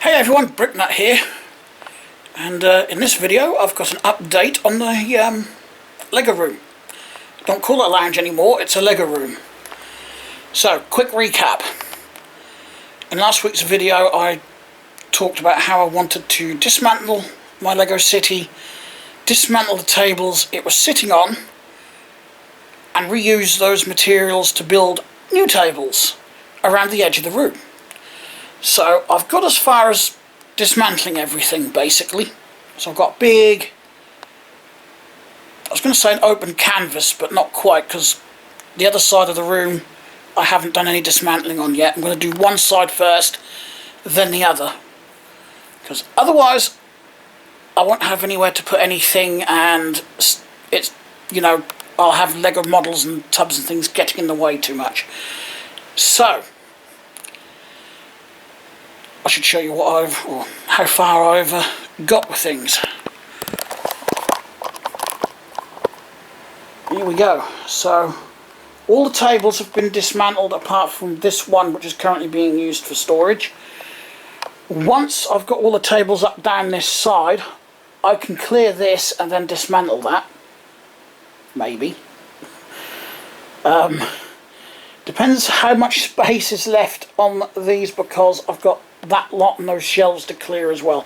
Hey everyone, Bricknut here, and in this video I've got an update on the Lego room. Don't call it a lounge anymore, it's a Lego room. So, quick recap. In last week's video I talked about how I wanted to dismantle my Lego city, dismantle the tables it was sitting on, and reuse those materials to build new tables around the edge of the room. So I've got as far as dismantling everything basically. So I've got big, I was going to say an open canvas, but not quite, because the other side of the room I haven't done any dismantling on yet. I'm going to do one side first, then the other, because otherwise I won't have anywhere to put anything, and it's, you know, I'll have Lego models and tubs and things getting in the way too much. So I should show you what or how far I've got with things. Here we go. So all the tables have been dismantled apart from this one, which is currently being used for storage. Once I've got all the tables up down this side, I can clear this and then dismantle that. Maybe. Depends how much space is left on these, because I've got that lot and those shelves to clear as well.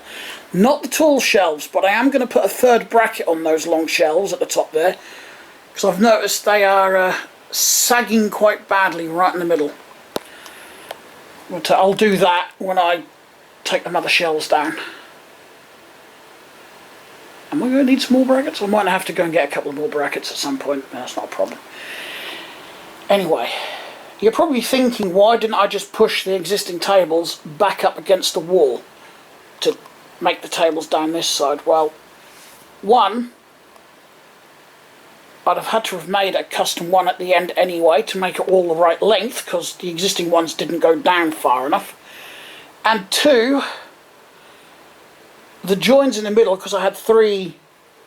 Not the tall shelves, but I am going to put a third bracket on those long shelves at the top there, because I've noticed they are sagging quite badly right in the middle. But I'll do that when I take the other shelves down. Am I going to need some more brackets? I might have to go and get a couple of more brackets at some point. That's not a problem. Anyway, you're probably thinking, why didn't I just push the existing tables back up against the wall to make the tables down this side? Well, one, I'd have had to have made a custom one at the end anyway to make it all the right length, because the existing ones didn't go down far enough. And two, the joins in the middle, because I had three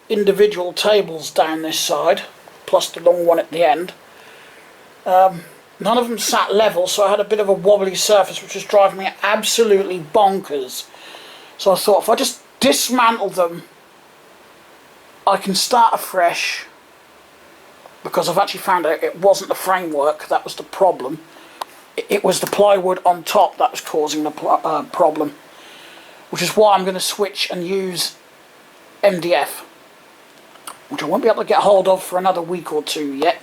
individual tables down this side, plus the long one at the end. None of them sat level, so I had a bit of a wobbly surface, which was driving me absolutely bonkers. So I thought, if I just dismantle them, I can start afresh, because I've actually found out it wasn't the framework that was the problem. It was the plywood on top that was causing the problem, which is why I'm going to switch and use MDF, which I won't be able to get hold of for another week or two yet.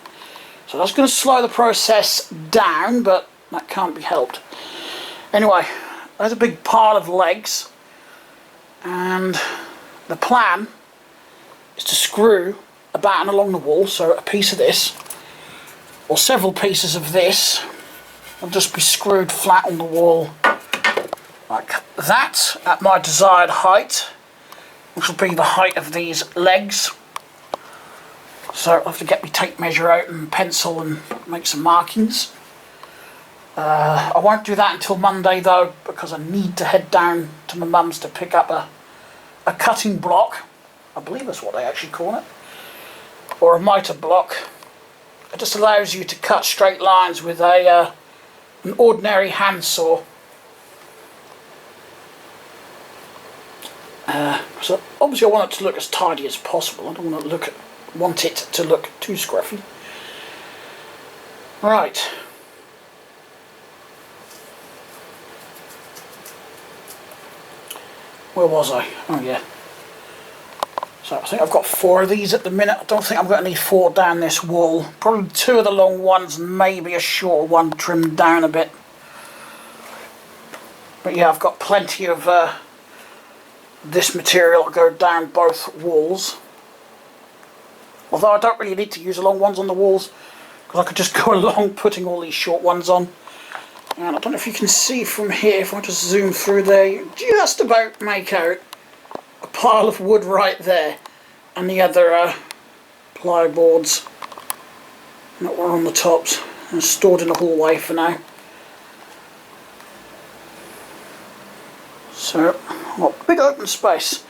So that's going to slow the process down, but that can't be helped. Anyway, there's a big pile of legs, and the plan is to screw a batten along the wall, so a piece of this, or several pieces of this, will just be screwed flat on the wall like that, at my desired height, which will be the height of these legs. So I'll have to get my tape measure out and pencil and make some markings. I won't do that until Monday though, because I need to head down to my mum's to pick up a cutting block. I believe that's what they actually call it. Or a mitre block. It just allows you to cut straight lines with an ordinary handsaw. So obviously I want it to look as tidy as possible. I don't want it to look too scruffy. Right. Where was I? Oh yeah. So I think I've got 4 of these at the minute. I don't think I'm going to need 4 down this wall. Probably 2 of the long ones and maybe a short one trimmed down a bit. But yeah, I've got plenty of this material to go down both walls. Although I don't really need to use the long ones on the walls, because I could just go along putting all these short ones on. And I don't know if you can see from here, if I just zoom through there, you just about make out a pile of wood right there, and the other ply boards that were on the tops and stored in the hallway for now. So, well, big open space.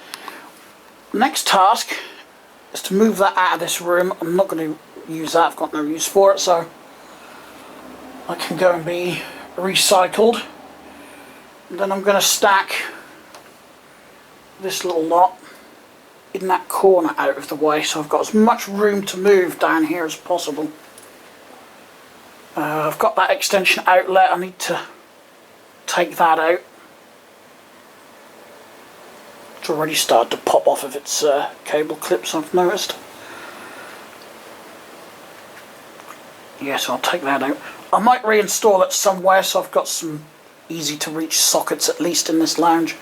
Next task is to move that out of this room. I'm not going to use that, I've got no use for it, so I can go and be recycled. And then I'm going to stack this little lot in that corner out of the way, so I've got as much room to move down here as possible. I've got that extension outlet, I need to take that out. It's already started to pop off of its cable clips, I've noticed. Yes, I'll take that out. I might reinstall it somewhere so I've got some easy to reach sockets at least in this lounge.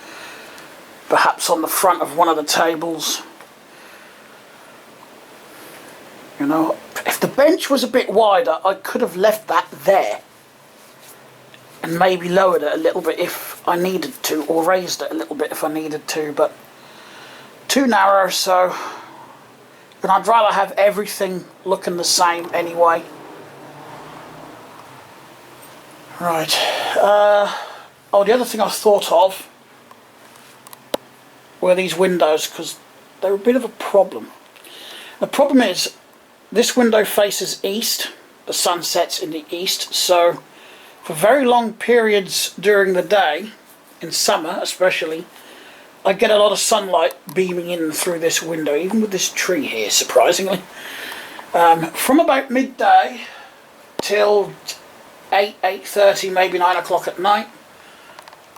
Perhaps on the front of one of the tables. You know, if the bench was a bit wider, I could have left that there. And maybe lowered it a little bit if I needed to, or raised it a little bit if I needed to, but too narrow, so... And I'd rather have everything looking the same anyway. Right. Oh, the other thing I thought of were these windows, because they're a bit of a problem. The problem is, this window faces east, the sun sets in the east, so for very long periods during the day, in summer especially, I get a lot of sunlight beaming in through this window, even with this tree here, surprisingly. From about midday till 8:30, maybe 9 o'clock at night.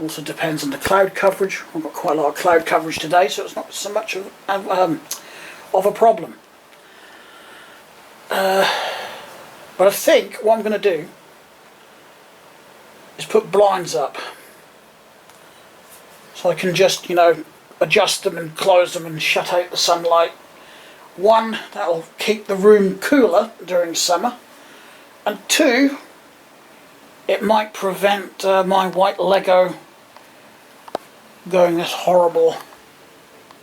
Also depends on the cloud coverage. I've got quite a lot of cloud coverage today, so it's not so much of a problem. But I think what I'm going to do is put blinds up. So I can just, you know, adjust them and close them and shut out the sunlight. One, that'll keep the room cooler during summer. And two, it might prevent my white Lego going this horrible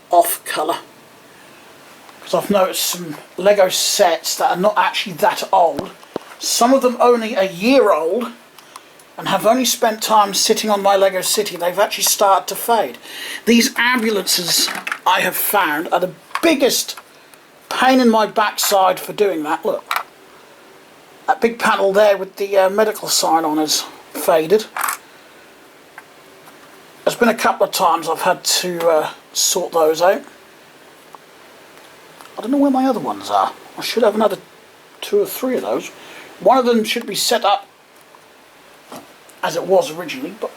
off colour. Because I've noticed some Lego sets that are not actually that old. Some of them only a year old and have only spent time sitting on my Lego City. They've actually started to fade. These ambulances I have found are the biggest pain in my backside for doing that. Look. That big panel there with the medical sign on is faded. There's been a couple of times I've had to sort those out. I don't know where my other ones are. I should have another 2 or 3 of those. One of them should be set up as it was originally, but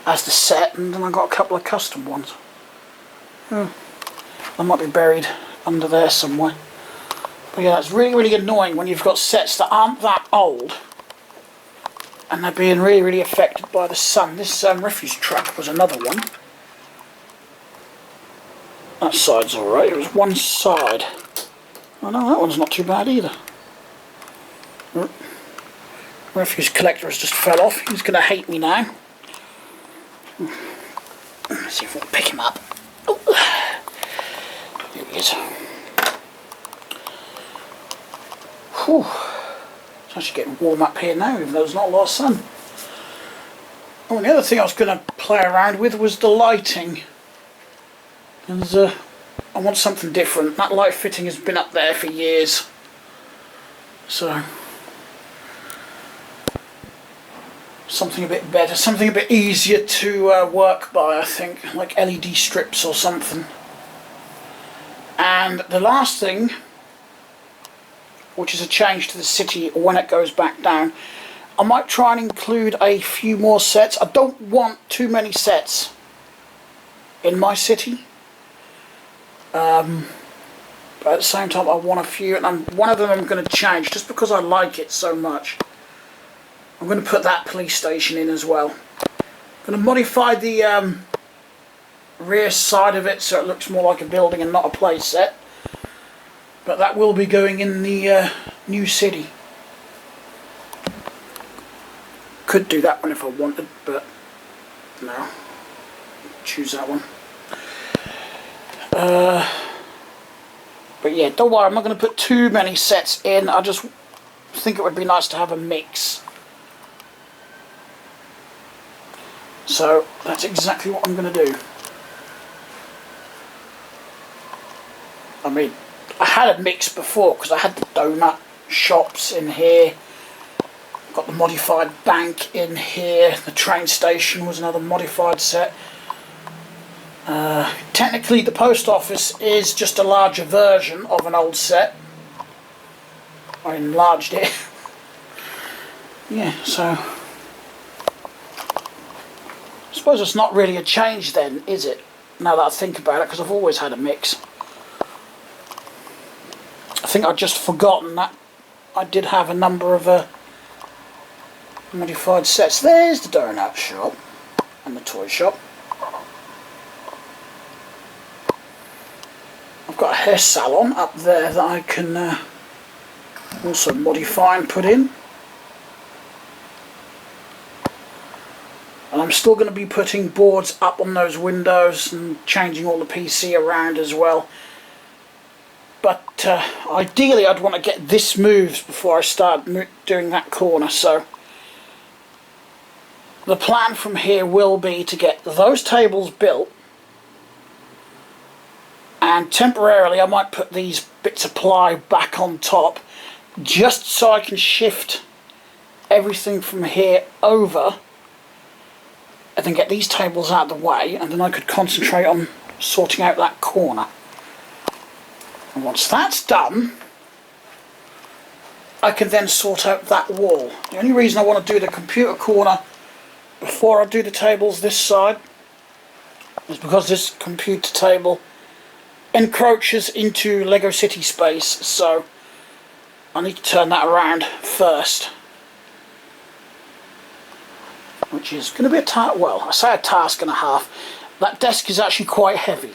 as the set, and then I've got a couple of custom ones. They might be buried under there somewhere. But yeah, it's really, really annoying when you've got sets that aren't that old and they're being really, really affected by the sun. This refuse truck was another one. That side's alright, it was one side. Oh no, that one's not too bad either. Refuse collector has just fell off. He's going to hate me now. Let's see if we can pick him up. Oh. Here he is. Whew. It's actually getting warm up here now, even though there's not a lot of sun. Oh, and the other thing I was going to play around with was the lighting. And I want something different. That light fitting has been up there for years. So something a bit better, something a bit easier to work by, I think, like LED strips or something. And the last thing, which is a change to the city when it goes back down, I might try and include a few more sets. I don't want too many sets in my city, but at the same time I want a few, and one of them I'm going to change just because I like it so much. I'm going to put that police station in as well. I'm going to modify the rear side of it so it looks more like a building and not a play set. But that will be going in the new city. Could do that one if I wanted, but no. Choose that one. But yeah, don't worry, I'm not going to put too many sets in. I just think it would be nice to have a mix. So that's exactly what I'm going to do. I mean, I had a mix before because I had the donut shops in here. Got the modified bank in here. The train station was another modified set. Technically the post office is just a larger version of an old set. I enlarged it. Yeah, so I suppose it's not really a change then, is it? Now that I think about it, because I've always had a mix. I think I'd just forgotten that I did have a number of modified sets. There's the donut shop and the toy shop. I've got a hair salon up there that I can also modify and put in. And I'm still going to be putting boards up on those windows and changing all the PC around as well. But ideally I'd want to get this moved before I start doing that corner. So the plan from here will be to get those tables built, and temporarily I might put these bits of ply back on top just so I can shift everything from here over and then get these tables out of the way, and then I could concentrate on sorting out that corner. And once that's done, I can then sort out that wall. The only reason I want to do the computer corner before I do the tables this side is because this computer table encroaches into Lego City space, so I need to turn that around first, which is going to be well, I say a task and a half. That desk is actually quite heavy,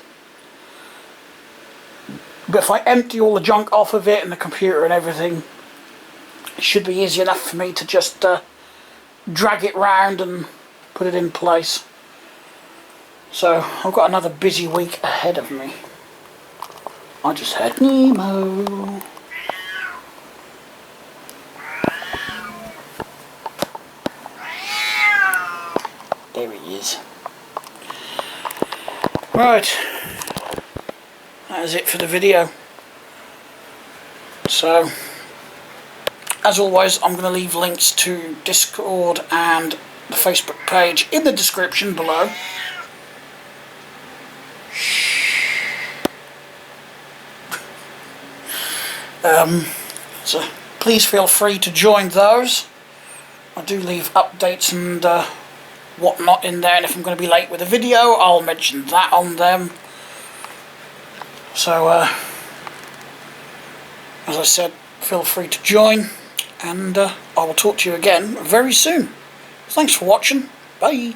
but if I empty all the junk off of it and the computer and everything, it should be easy enough for me to just drag it round and put it in place. So I've got another busy week ahead of me. I just heard Nemo. There he is. Right, that is it for the video. So, as always, I'm going to leave links to Discord and the Facebook page in the description below. So please feel free to join those. I do leave updates and whatnot in there, and if I'm going to be late with a video, I'll mention that on them. So as I said, feel free to join, and I will talk to you again very soon. Thanks for watching. Bye.